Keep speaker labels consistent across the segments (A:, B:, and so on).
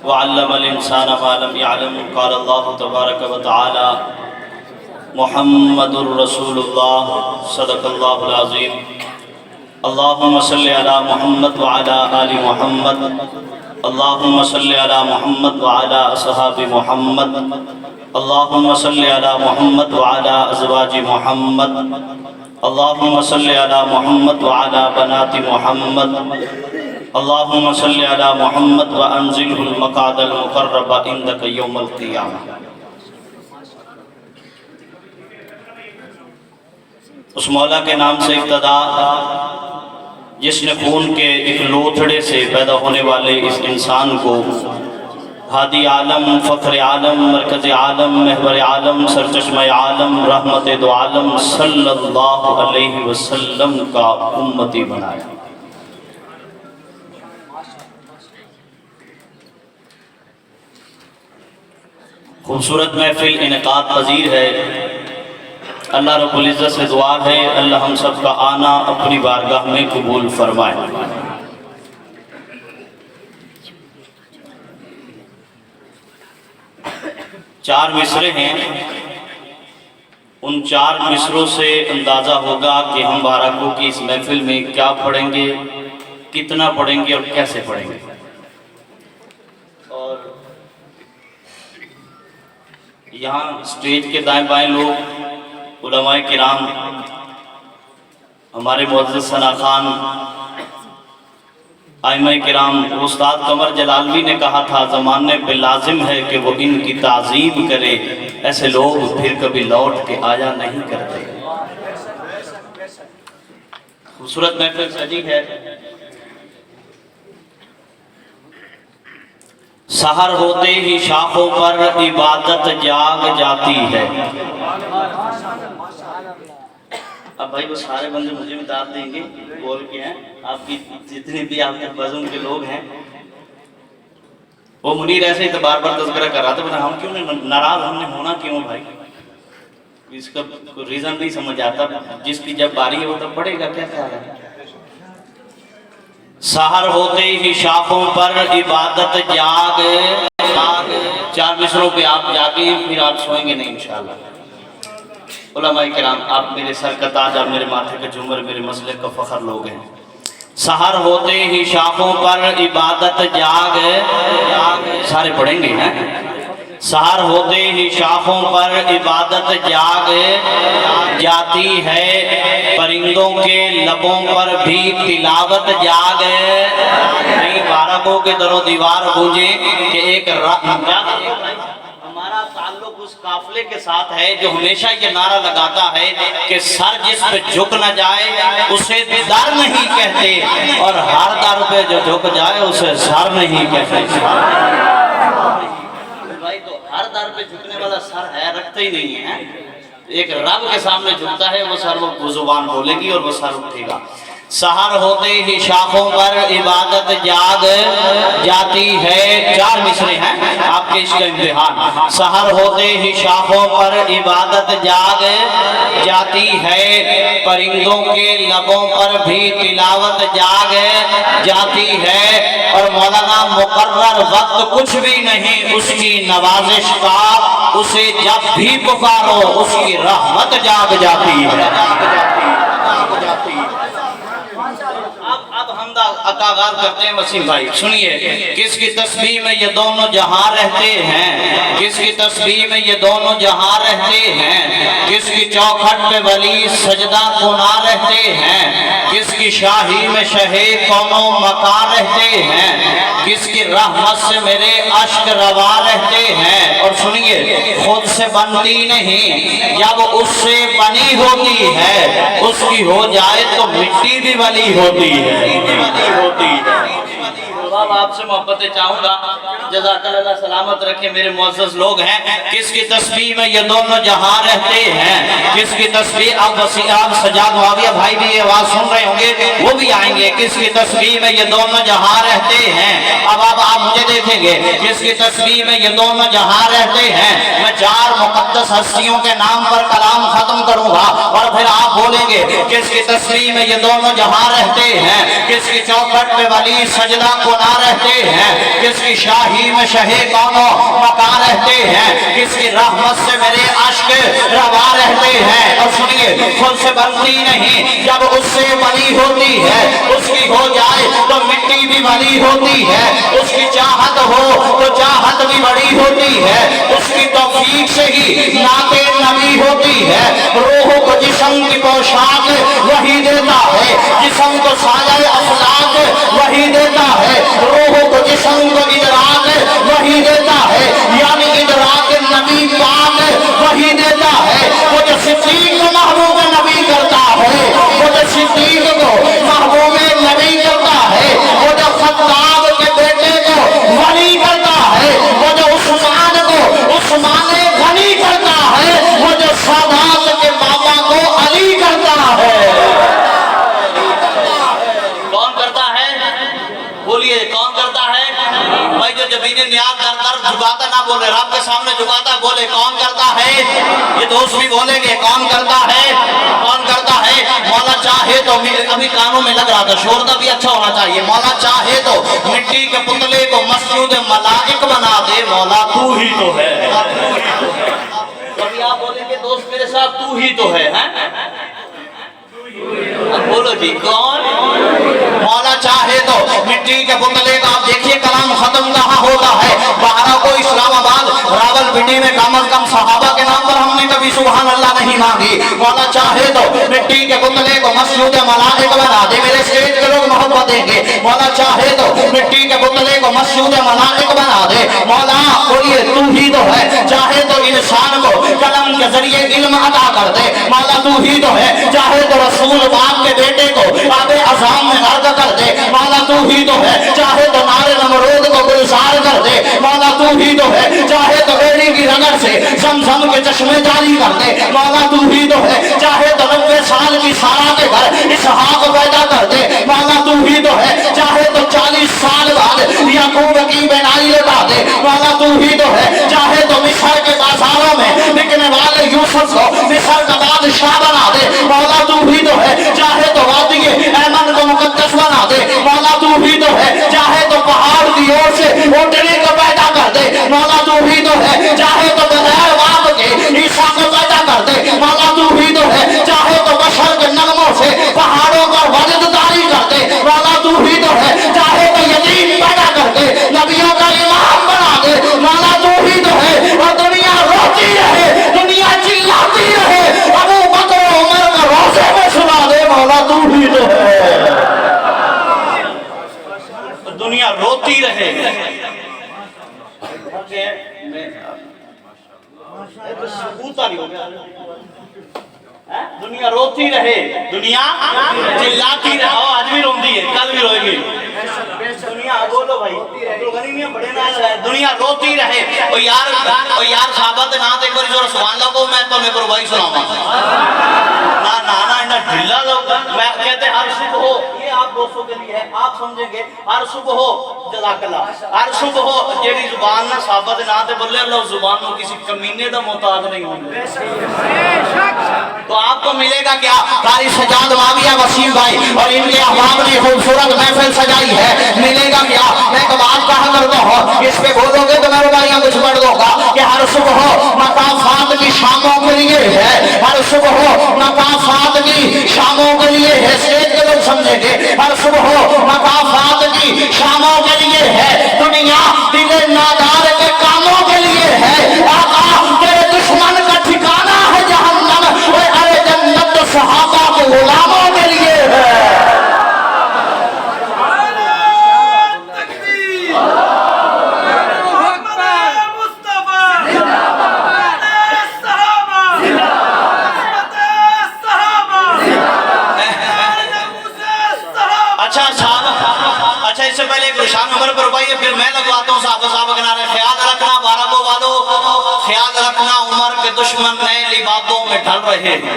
A: وعلم الإنسان ما لم يعلم قال الله تبارك وتعالى محمد رسول الله صدق الله العظيم اللهم صل على محمد وعلى آل محمد اللهم صل على محمد وعلى أصحاب محمد اللهم صل على محمد وعلى أزواج محمد اللهم صل على محمد وعلى بنات محمد اللهم صل على محمد وأنزله المقعد المقرب عندك يوم القيامة۔ اس مولا کے نام سے ابتدا جس نے خون کے ایک لوتھڑے سے پیدا ہونے والے اس انسان کو ہادی عالم، فخر عالم، مرکز عالم، محور عالم، سرچشمہ عالم، رحمت دو عالم صلی اللہ علیہ وسلم کا امتی بنایا۔ خوبصورت محفل انعقاد پذیر ہے۔ اللہ رب العزت سے دعا ہے اللہ ہم سب کا آنا اپنی بارگاہ میں قبول فرمائے۔ چار مصرے ہیں، ان چار مصروں سے اندازہ ہوگا کہ ہم بارگاہ کی اس محفل میں کیا پڑھیں گے، کتنا پڑھیں گے اور کیسے پڑھیں گے۔ اور یہاں اسٹیج کے دائیں بائیں لوگ علماء کرام، ہمارے معزز ثنا خان، ائمہ کرام، استاد قمر جلالوی نے کہا تھا زمانے پہ لازم ہے کہ وہ ان کی تعظیم کرے، ایسے لوگ پھر کبھی لوٹ کے آیا نہیں کرتے۔ خوبصورت محفل سجی ہے۔ سحر ہوتے ہی شاخوں پر عبادت جاگ جاتی ہے۔ اب بھائی وہ سارے بندے مجھے بھی داد دیں گے، بول کے ہیں آپ کی جتنے بھی آپ کے بزم کے لوگ ہیں۔ وہ منیر ایسے ہی بار بار تذکرہ کر رہا تھا، ہم کیوں ناراض، ہم نے ہونا کیوں بھائی، اس کا کوئی ریزن نہیں سمجھ آتا، جس کی جب باری ہے وہ تب پڑے گا، کیا خیال ہے۔ سحر ہوتے ہی شاخوں پر عبادت جاگ، چار مصروں پہ آپ جاگیں پھر آپ سوئیں گے نہیں انشاءاللہ۔ علماء کرام، آپ میرے سر کا تاج، آپ میرے ماتھے کا جھومر، میرے مسلک کا فخر لوگ ہیں۔ سحر ہوتے ہی شاخوں پر عبادت جاگ، سارے پڑھیں گے ہیں۔ سحر ہوتے ہی شاخوں پر عبادت جاگ جاتی ہے، پرندوں کے لبوں پر بھی تلاوت جاگ، نہیں بارگاہوں کے در و دیوار گونجے کہ ایک ہمارا تعلق اس قافلے کے ساتھ ہے جو ہمیشہ یہ نعرہ لگاتا ہے کہ سر جس پہ جھک نہ جائے اسے در نہیں کہتے، اور ہر در پہ جو جھک جائے اسے سر نہیں کہتے۔ بھائی تو ہر در پہ جھکنے والا سر ہے، رکھتے ہی نہیں ہے۔ ایک رب کے سامنے جھکتا ہے وہ سر، وہ زبان بولے گی اور وہ سر اٹھے گا۔ سحر ہوتے ہی شاخوں پر عبادت جاگ جاتی ہے، چار مصرے ہیں آپ کے اس کا امتحان۔ سحر ہوتے ہی شاخوں پر عبادت جاگ جاتی ہے، پرندوں کے لبوں پر بھی تلاوت جاگ جاتی ہے، اور مولانا مقرر وقت کچھ بھی نہیں اس کی نوازش کا، اسے جب بھی پکارو اس کی رحمت جاگ جاتی ہے۔ اب ہم عطاغار کرتے ہیں وسیم بھائی، سنیے۔ کس کی تسبیح میں یہ دونوں جہاں رہتے ہیں، کس کی تسبیح میں یہ دونوں جہاں رہتے ہیں، کس کی چوکھٹ پہ ولی سجدہ کنا رہتے ہیں، کس کی شاہی میں شہے کونوں مکار رہتے ہیں، کس کی رحمت سے میرے اشک روا رہتے ہیں۔ اور سنیے، خود سے بنتی نہیں، جب اس سے بنی ہوتی ہے، اس کی ہو جائے تو مٹی بھی ولی ہوتی ہے۔ آپ سے محبتیں چاہوں گا، جزاک اللہ سلامت رکھے میرے معزز لوگ ہیں۔ کس کی تسبیح میں یہ دونوں جہاں رہتے ہیں، کس کی تسبیح، اب سجاد معاویہ بھائی بھی یہ آواز سن رہے ہوں گے، وہ بھی آئیں گے۔ کس کی تسبیح میں یہ دونوں جہاں رہتے ہیں، اب آپ مجھے देखेंगे जिसकी तस्वीर में ये दोनों जहां रहते हैं। मैं 4 मुकद्दस हस्तियों के नाम पर कलाम खत्म करूंगा और फिर आप बोलेंगे जिसकी तस्वीर में ये दोनों जहां रहते हैं, जिसकी चौखट पे वली सजदा गुना रहते हैं, जिसकी शाही में शहे कौनो मका रहते हैं, जिसकी रहमत से मेरे अश्क रवा रहते हैं। और सुनिए, खुद से बनती नहीं, जब उससे वली होती है, उसकी हो जाए तो मिट्टी भी वली होती है, उसकी चाहत हो तो चाहत भी बड़ी होती है, उसकी तौफीक से ही नाते नबी होती है। रूह को जिस्म की पोशाक वही देता है, जिस्म को साया अफलाक वही देता है, रूह को जिस्म को इदराक वही देता है, यानी इदराक नबी पाक वही देता है। वो जो सिद्दीक को महबूब नबी करता है, वो जो सिद्दीक को महबूब नबी करता है, वो जो खत्ताब के बेटे को वली करता है, वो जो उस्मान को उस्मान गनी करता है, वो जो सादात के बाबा को अली करता है। कौन करता है? बोलिए, कौन करता है? भाई जो जबीन नियाज दर दर झुकाता ना बोले, रब के सामने झुकाता बोले कौन करता है? ये दोस्त भी बोलेंगे कौन करता है? कौन करता है? मौला चाहे तो, अभी कानों में लग रहा था, शोरदा भी अच्छा होना चाहिए। मौला चाहे तो मिट्टी के पुतले को मस्जिद मलाइक बना दे, मौला तू ही तो है। कभी आप बोलेंगे दोस्त मेरे साथ तू ही तो है, अब बोलो जी कौन? मौला चाहे तो मिट्टी के पुतले का, आप देखिए कलाम खत्म कहाँ होता है, बाहर को इस्लामाबाद रावलपिंडी में कम से कम सहाबा के नाम पर हमने कभी सुभान अल्लाह नहीं मांगी। मौला चाहे तो मिट्टी के पुतले को मस्जिद मलाइक बना दे, मेरे स्टेज के लोग मोहब्बत देंगे। मौला चाहे तो मिट्टी के पुतले को मस्जिद मलाइक बना दे, मौला बोलिए तू ही तो है। चाहे तो इंसान को कलम के जरिए इल्म अता कर दे, मौला तू ही तो है। चाहे तो रसूल बाप के बेटे को आबे अज़ाम में गर्द कर दे, मौला तू ही तो है। चाहे तो नारे नमरूद को गुलजार कर दे, मौला तू ही तो है। चाहे तो एड़ी की रगड़ से ज़मज़म के चश्मे जारी कर दे, मौला तू ही तो है। चाहे तो 90 साल की सारा के घर इसहाक पैदा कर दे, मौला तू ही तो है। चाहे तो 40 साल बाद याकूब की बेनाई लौटा दे, मौला तू ही तो है। चाहे तो मिस्र के बाजारों में बिकने वाले यूसुफ को मिस्र का बादशाह बना दे, मौला तू ही तो है। चाहे तो वादी ऐमन को मुकद्दस बना दे, मौला तू ही तो है। चाहे तो पहाड़ की ओर से ऊँटनी को पैदा कर दे, मौला तू ही तो है। चाहे तो बगैर बाप के ईसा को पैदा कर दे, मौला तू ही तो है। चाहे तो बशर के नगमों से पहाड़ों पर वजददारी कर दे, मौला तू ही तो है। चाहे तो यतीम पैदा करके नबियों का इमाम बना दे, मौला तू ही तो है। और दुनिया रोती रहे, दुनिया चिल्लाती रहे, अबू बकर उमर का रोज़े में सुना दे, मौला तू ही तो है। दुनिया रोती रहे, दुनिया रोती रहे, दुनिया चिल्लाती रहे, आज भी रोती है, कल भी रोएगी। दुनिया बोलो भाई, बड़े ना दुनिया रोती रहे। और यार साहबत ना देखो जो सुभान अल्लाह को मैं तो मेरे को भाई सुनाऊंगा ना ना ना इतना ढिल्ला लोग। मैं कहते हर सुबह हो, ये आप दोस्तों के लिए है, आप समझेंगे। हर सुबह हो जज़ाकल्लाह, हर सुबह हो जेडी जुबान ना साहबत ना ते बोले अल्लाह जुबान में किसी कमीने का मोहताज नहीं होंगे। तो आपको मिलेगा क्या? कारी सजाद माविया वसीम भाई और इनके अहबाब ने खूबसूरत महफिल सजाई है, मिलेगा क्या? मैं एक बात कहा करता हूँ, इस पे बोलोगे तो मैं रुबाइयां कुछ पढ़ दूंगा कि हर सुबह मकाफात की शामों के लिए है, हर सुबह मकाफात की शामों के लिए है। स्टेज के लोग समझेंगे, हर सुबह मकाफात की शामों के लिए है। दुनिया दिले नादार के कामों के लिए है। आका तेरे दुश्मन का ठिकाना है जहन्नम, अरे जन्नत तो सहाबा के गुलामों के लिए है। अच्छा इससे पहले एक निशान नंबर पर रुपये फिर मैं लगवाता हूँ साहब के नारे। ख्याल रखना बारह वालों, ख्याल रखना उमर के दुश्मन नए लिबासों में ढल रहे हैं।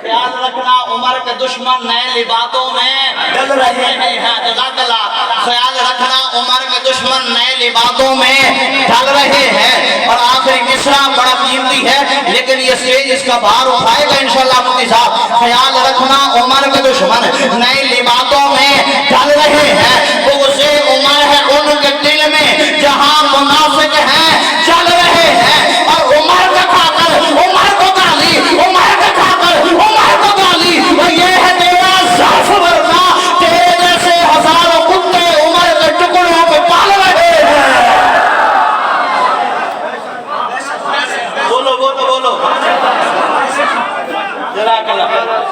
A: ख्याल रखना उमर के दुश्मन नए लिबासों में ढल रहे हैं। जज़ाकल्लाह। दुश्मन नए लिबासों में ढल रहे हैं। और आखिरी मिसरा बड़ा कीमती है, लेकिन ये स्टेज इसका भार उठाएगा इंशाल्लाह मुफ्ती साहब। ख्याल रखना, उमर के दुश्मन नए लिबासों में ढल रहे हैं। वो उसे उमर है उनके दिल में जहां मुनाफिक हैं चल रहे हैं। और उमर का खाकर उमर को गाली, उमर का खाकर उमर को गाली। और ये है तेरा ज़र्फ वरना तेरे जैसे हजारों कुत्ते उमर के टुकड़ों पे पाल रहे हैं। बोलो बोलो बोलो,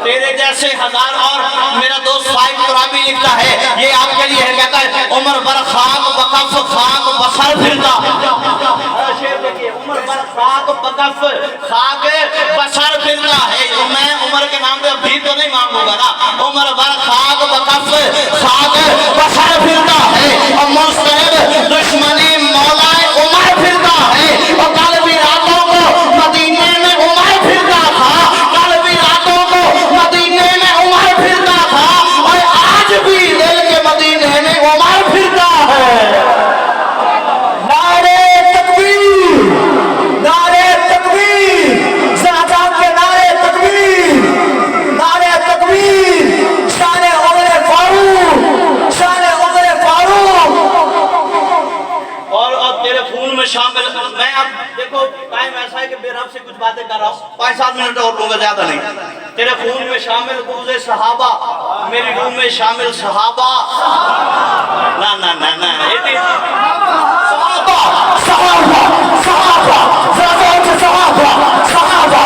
A: तेरे जैसे हजार। और मेरा दोस्त फाइक तुराबी लिखता है, ये आपके लिए है, कहता है उमर बर खाक बकफ खाक बसर फिरता। शेर देखिए, उमर बर खाक बकफ खाक बसर फिरता है। तो मैं उमर के नाम पे भी तो नहीं मांगूंगा ना। उमर बर खाक बकफ खाक बसर फिरता है। और मुस्तैद दुश्मनी मौलाए उमर फिरता है। और कल भी रातों को मदीने में उमर फिरता था, कल भी रातों को मदीने में उमर फिरता था। और आज भी दिल के मदीने में उमर फिरता है। नारे तकबीर, नारे तकबीर, ज़राजात के नारे तकबीर, नारे तकबीर। शान उमर फारूक, शान उमर फारूक। और तेरे खून में शामिल, मैं अब देखो टाइम ऐसा है कि बेरब से कुछ बातें कर रहा हूँ, 5-7 मिनट और लूंगा, ज्यादा नहीं। तेरे खून में शामिल गुज़े सहाबा, मेरी रूह में शामिल सहाबा। ना ना ना ना, सहाबा सहाबा सहाबा सहाबा सहाबा।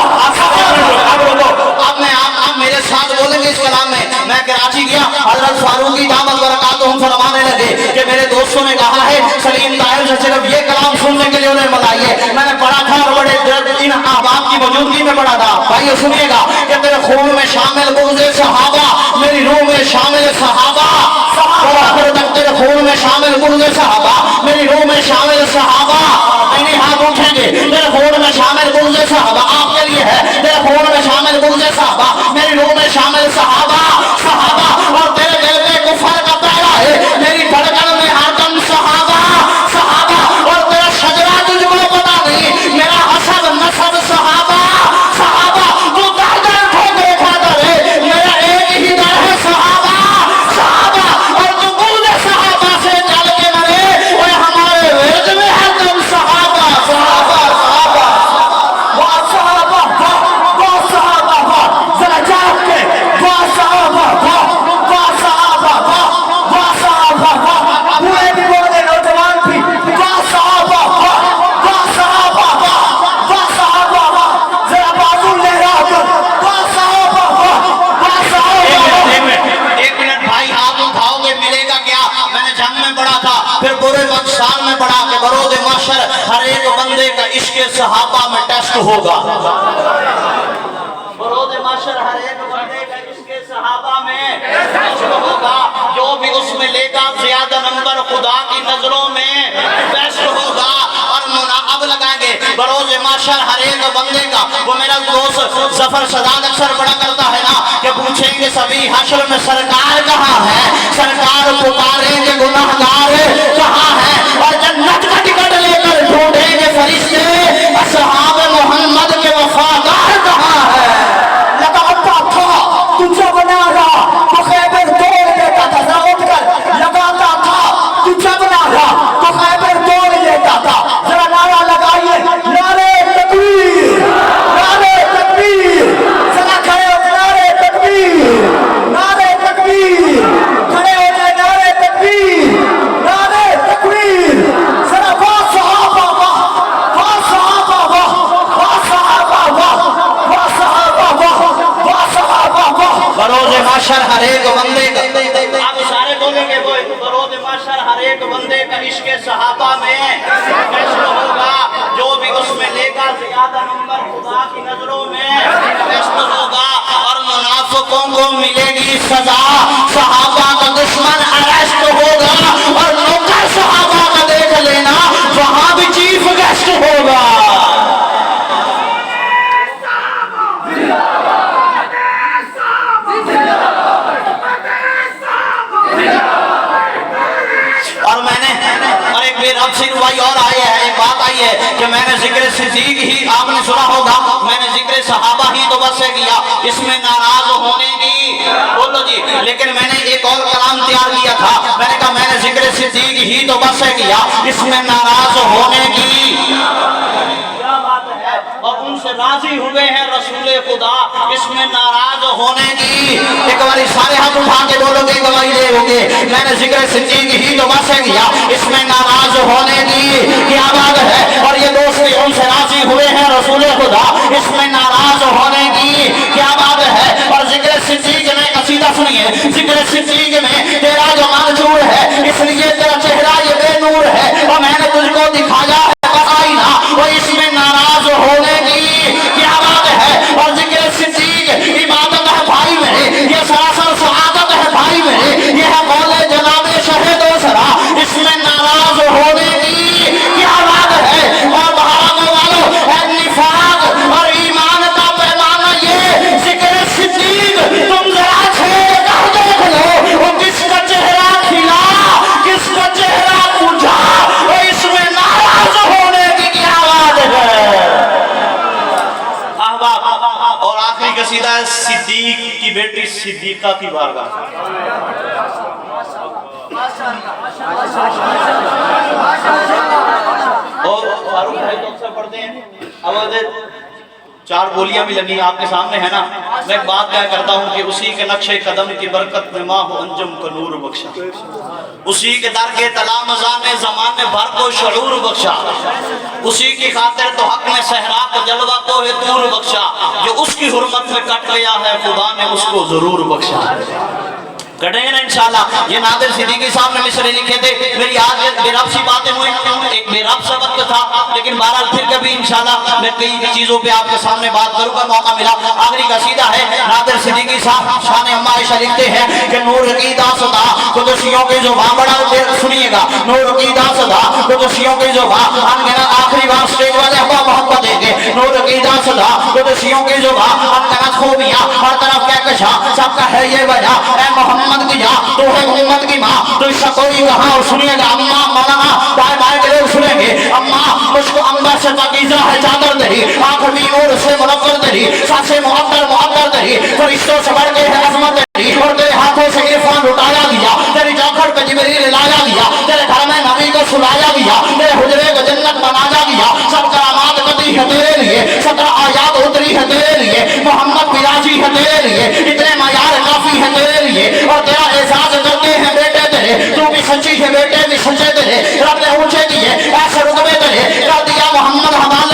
A: अब मैं आप मेरे साथ बोलेंगे इस कलाम में। मैं कराची गया, हज़रत फारूकी दामत बरकातुहुम फरमाने लगे कि मेरे दोस्तों ने कहा है सलीम ताहिर से सिर्फ ये कलाम सुनने के लिए उन्हें मनाइए। मैंने पढ़ा था और बड़े इन अहबाब की मौजूदगी में पढ़ा था। भाई सुनिएगा कि तेरे खून में शामिल गुज़े सहाबा, मेरी रूह में शामिल सहाबा। आखिर तक तेरे खून में शामिल गुज़े सहाबा, मेरी रूह में शामिल सहाबा। नहीं हाथ उठेंगे, तेरे खून में शामिल गुज़े सहाबा आपके लिए है। तेरे खून में शामिल गुज़े सहाबा, मेरी रूह में शामिल सहाबा सहाबा। और तेरे दिल में कुफर का पहरा है, मेरी धड़कन में हरदम सहाबा सहाबा। और तेरा शजरा तुझको पता नहीं, मेरा हसब नसब सहाबा सहाबा। तू दर दर ठोकरे खाता है, मेरा एक ही दर है सहाबा सहाबा। और तू गुज़े सहाबा से चल के मरे, वो हमारे वेद में हरदम सहाबा सहाबा सहाबा। वाह सहाबा वाह सहाबा वाह, जरा जाग के वाह सहाबा वाह, वाह सहाबा वाह सहाबा वाह। बूढ़े भी बोल रहे, नौजवान भी वाह सहाबा वाह सहाबा वाह सहाबा वाह। जरा बाजू लहरा कर वाह सहाबा वाह सहाबा। एक मिनट भाई, हाथ उठाओगे मिलेगा क्या? मैंने जंग में पढ़ा था, फिर बुरे वक्त साल में पढ़ा के बरोज़ महशर हर एक बंदे का इश्क़ सहाबा में टेस्ट होगा। बरोज़ महशर हर एक बंदे का इश्क़ सहाबा में टेस्ट होगा। जो भी उसमें लेगा ज्यादा नंबर खुदा की नजरों में बेस्ट होगा। और अब लगाएंगे बरोज़ महशर हर एक बंदे का। वो मेरा दोस्त जफर सदाद अक्सर बड़ा करता है ना कि पूछेंगे सभी हश्र में सरकार कहाँ है, सरकार पुकारेंगे गुनाहगार कहाँ है। और जन्नत का टिकट लेकर ढूंढेंगे फरिश्ते असहाब मोहम्मद के वफादार कहाँ है। लगाता था तुझे बना रहा तो खैबर तोड़ देता था, जरा उठ कर। लगाता था तुझे बना रहा तो खैबर तोड़ देता था। जरा नारा लगाइए, नारे तकबीर, नारे तकबीर। जरा खड़े हो, नारे तकबीर, नारे तकबीर। खड़े हो जाए, नारे तकबीर, नारे तकबीर। जरा वाह सहाबा वाह, वाह सहाबा वाह, वाह सहाबा वाह, वाह सहाबा वाह, वाह सहाबा वाह। बरोज़ महशर हर एक बंदे का, आप सारे बोलेंगे वो बरोज़ महशर हर एक बंदे का इश्क़ सहाबा में टेस्ट होगा। जो भी उसमें लेगा ज्यादा नंबर खुदा की नजरों में टेस्ट होगा। और मुनाफिकों को मिलेगी सजा, सहाबा का दुश्मन अरेस्ट होगा। और नौकर सहाबा का देख लेना, वहां भी चीफ गेस्ट होगा। और मैंने ایک بے رب سے روائی اور آئی ہے، ایک بات آئی ہے کہ میں نے ذکر صدیق ہی آپ نے سنا ہوگا، میں نے ذکر صحابہ ہی تو بس سے کیا، اس میں ناراض ہونے کی بولو جی، لیکن میں نے ایک اور کلام تیار کیا تھا، میں نے کہا میں نے ذکر صدیق ہی تو بس سے کیا، اس میں ناراض ہونے کی کیا بات ہے، اور ان سے راضی ہوئے ہیں رسول خدا، اس میں ناراض ہونے کی ایک باری سارے ہاتھ اٹھا کے بولو گے گواہی دے ہوگے، میں نے ذکر صدیق ہی تو بس سے کیا، اس میں ناراض ہونے کی کیا بات ہے، اور یہ دوست ان سے راضی ہوئے ہیں رسول خدا، اس میں ناراض ہونے کی کیا بات ہے، اور ذکر صدیق میں قصیدہ سنیے، ذکر صدیق میں تیرا جو منظور ہے، اس لیے تیرا چہرہ یہ بے نور ہے، اور میں نے تجھ کو دکھایا ہے آئینہ، وہ اس میں ناراض ہونے کی کیا بات ہے، اور ذکر صدیق عبادت ہے بھائی میرے، یہ سراسر سعادت ہے بھائی میرے، یہ ہے قول جناب شہد و سرا، اس میں ناراض ہونے کی کیا بات ہے، اور بہاروں والوں ہے نفاق اور ایمان کا پیمانہ یہ ذکر صدیق، تم ذرا چھیڑ کر دیکھ لو، وہ کس کا چہرہ کھلا کس کا چہرہ بجھا، وہ اس میں ناراض ہونے کی کیا بات ہے۔ احباب، اور آخری قصیدہ ہے صدیق کی بیٹی صدیقہ کی بارگاہ، اور فاروق بھائی تو اکثر پڑھتے ہیں، اب چار بولیاں بھی لگی آپ کے سامنے ہے نا، میں ایک بات کہا کرتا ہوں کہ اسی کے نقش قدم کی برکت میں ماہ و انجم کو نور بخشا، اسی کے در کے تلامزہ نے زمانے بھر کو شعور بخشا، اسی کی خاطر تو حق نے صحرا کو جلوہ کو ہے دور بخشا، جو اس کی حرمت میں کٹ گیا ہے خدا نے اس کو ضرور بخشا۔ کٹیں گے نا انشاءاللہ۔ یہ نادر صدیقی صاحب نے مصرے لکھے تھے، میری آج بے رب سی باتیں ہوئی، ایک بے رب سا وقت تھا، لیکن بہرحال پھر کبھی انشاءاللہ میں کئی چیزوں پہ آپ کے سامنے بات کروں گا، موقع ملا۔ آخری قصیدہ ہے نادر صدیقی صاحب شان اما عائشہ لکھتے ہیں کہ نور کی داستاں قدسیوں کی زبان، بڑا سنیے گا، نور کی داستاں قدسیوں کی زبان، آخری بار سٹیج والے ہوا محبت دیں گے، نور کی داستاں قدسیوں کی زبان، انتنت خوبیاں ہر طرف کہکشاں، سب کا ہے یہ وجہ اے محمد کی جاں، تو ہے امت کی ماں، تو اس کا کوئی کہاں، اور سنیے گا اماں مولانا دائیں بائیں کے لوگ سنیں گے، اماں مجھ کو انبر سے پاکیزہ ہے چادر دری، آنکھ بھی نور سے منور دری، ساتھ سے معطر دری، فرشتوں سے بڑھ کے ہے عظمت دری، اور تیرے ہاتھوں سے عرفان اٹھایا گیا، تیری چوکھٹ پہ جبریل لایا گیا، تیرے گھر میں نبی کو سلایا گیا، تیرے حجرے کو جنت بنایا گیا، سب کرامات بتی ہے تیرے لیے، 17 آیات اتری ہے تیرے لیے، محمد بھی راضی ہے تیرے لیے، اتنے معیار کافی ہے تیرے لیے، اور تیرا احساس کرتے ہیں بیٹے تیرے، تو بھی سچی ہے بیٹے بھی سچے تیرے، رب نے اونچے دیے ایسے رتبے تیرے، کر دیا محمد ہمارا